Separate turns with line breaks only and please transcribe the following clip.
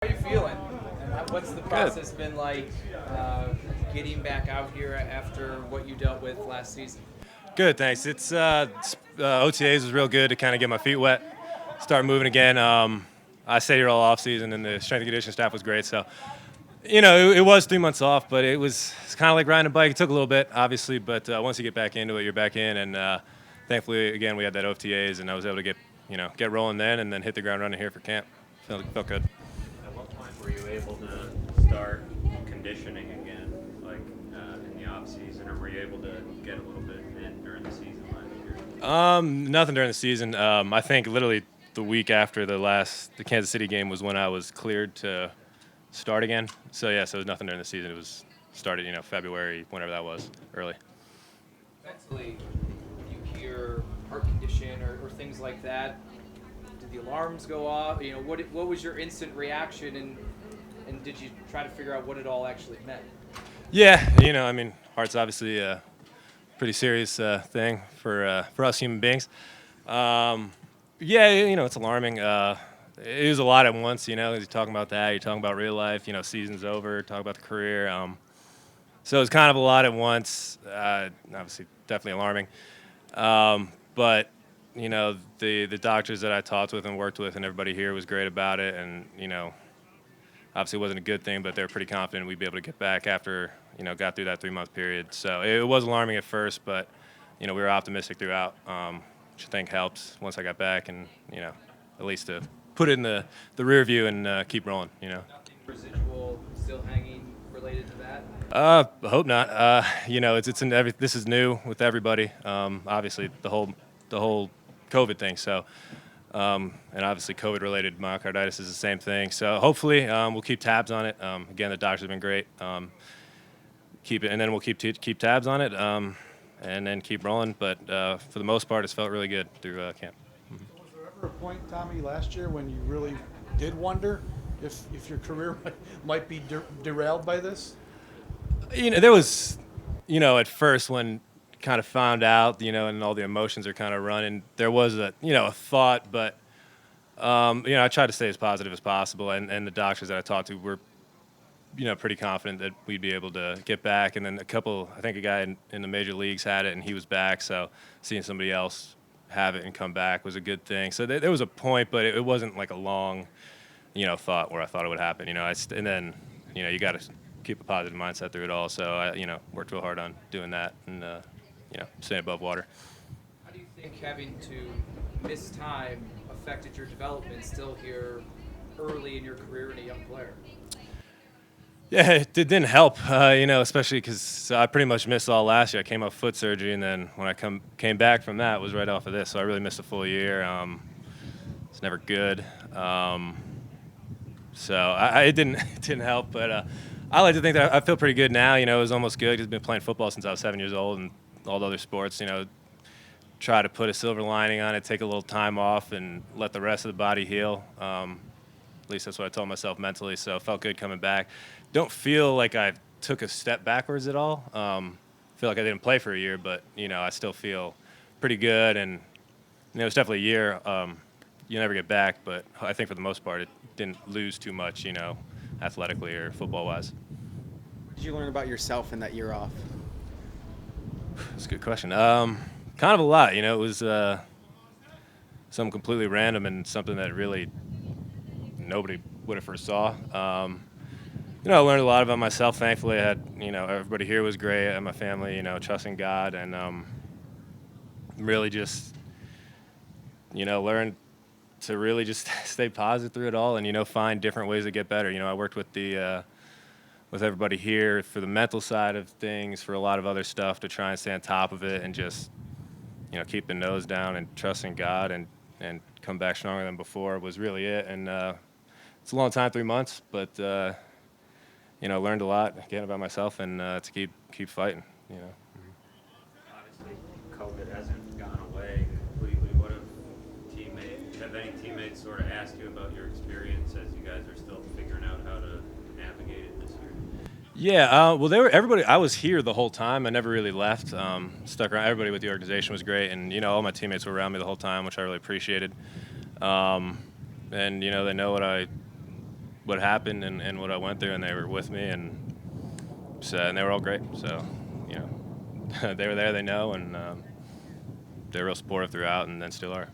How are you feeling? And what's the process been like getting back out here after what you dealt with last season?
Good, thanks. OTAs was real good to kind of get my feet wet, start moving again. I stayed here all off season, and the strength and conditioning staff was great. So, it was 3 months off, but it's kind of like riding a bike. It took a little bit, obviously, but once you get back into it, you're back in. And thankfully, again, we had that OTAs, and I was able to get rolling then, and then hit the ground running here for camp. Felt good.
At what point were you able to start conditioning again, like in the off season, or were you able to get a little bit in during the season last year?
Nothing during the season. I think literally the week after the Kansas City game was when I was cleared to start again. So yeah, so it was nothing during the season. It was started, February, whenever that was, early.
Mentally, when you hear heart condition or things like that, did the alarms go off? What was your instant reaction, and did you try to figure out what it all actually meant?
Yeah, heart's obviously a pretty serious thing for us human beings. Yeah, it's alarming. It was a lot at once, you're talking about that, you're talking about real life, season's over, talk about the career. So it was kind of a lot at once, obviously definitely alarming. But, the doctors that I talked with and worked with and everybody here was great about it. And, obviously it wasn't a good thing, but they were pretty confident we'd be able to get back after, got through that 3-month period. So it was alarming at first, but, we were optimistic throughout, which I think helped once I got back and, at least to put it in the rear view and keep rolling,
Nothing residual still hanging related to that?
I hope not. It's in this is new with everybody. Obviously the whole COVID thing. So, and obviously COVID-related myocarditis is the same thing. So hopefully we'll keep tabs on it. Again, the doctors have been great. Keep it, and then we'll keep tabs on it, and then keep rolling. But for the most part, it's felt really good through camp.
Was there ever a point, Tommy, last year when you really did wonder if your career might be derailed by this?
There was, at first when kind of found out, and all the emotions are kind of running, there was a thought, but, I tried to stay as positive as possible, and the doctors that I talked to were, pretty confident that we'd be able to get back. And then I think a guy in the major leagues had it, and he was back, so seeing somebody else have it and come back was a good thing. So there was a point, but it wasn't like a long, thought where I thought it would happen. And then, you got to keep a positive mindset through it all. So I, worked real hard on doing that and, staying above water.
How do you think having to miss time affected your development still here early in your career and a young player?
Yeah, it didn't help, especially because I pretty much missed all last year. I came off foot surgery, and then when I came back from that, it was right off of this. So I really missed a full year. It's never good. So it didn't help, but I like to think that I feel pretty good now. It was almost good because I've been playing football since I was 7 years old, and all the other sports. Try to put a silver lining on it, take a little time off, and let the rest of the body heal. At least that's what I told myself mentally. So it felt good coming back. Don't feel like I took a step backwards at all. Feel like I didn't play for a year, but I still feel pretty good. And it's definitely a year. You never get back, but I think for the most part, it didn't lose too much, athletically or football-wise.
What did you learn about yourself in that year off?
That's a good question. Kind of a lot. It was something completely random and something that really nobody would have first saw. I learned a lot about myself. Thankfully, I had, everybody here was great. I had my family, trusting God, and really just, learned to really just stay positive through it all and, find different ways to get better. I worked with with everybody here for the mental side of things, for a lot of other stuff to try and stay on top of it and just, keep the nose down and trusting God and come back stronger than before was really it. And it's a long time, 3 months, but learned a lot again about myself and to keep fighting.
Obviously, COVID hasn't gone away completely. What have any teammates sort of asked you about your experience as you guys are still figuring out how to navigate it this year?
Yeah, well, everybody. I was here the whole time. I never really left. Stuck around. Everybody with the organization was great, and all my teammates were around me the whole time, which I really appreciated. And they know what I what happened and what I went through, and they were with me, and they were all great. So, you know, they were there, they know, and they're real supportive throughout, and then still are.